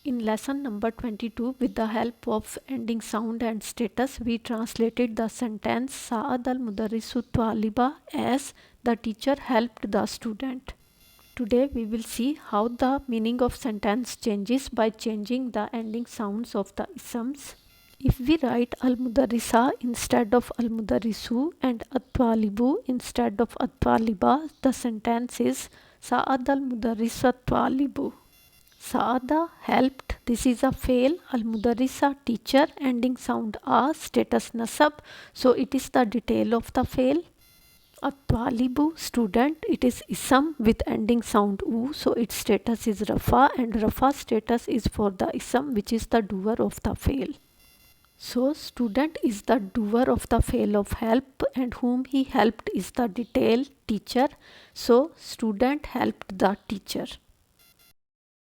In lesson number 22, with the help of ending sound and status, we translated the sentence Sa'ad al-Mudarrisu Twaliba as the teacher helped the student. Today we will see how the meaning of sentence changes by changing the ending sounds of the isms. If we write al-Mudarrisa instead of al-Mudarrisu and at-Twalibu instead of at-Twaliba, the sentence is Sa'ad al-Mudarrisa Twalibu. Saada helped. This is a fail. Al-Mudarrisa teacher. Ending sound a. Status nasab. So it is the detail of the fail. At-Talibu student. It is ism with ending sound u. So its status is rafa, and rafa status is for the ism which is the doer of the fail. So student is the doer of the fail of help, and whom he helped is the detail teacher. So student helped the teacher.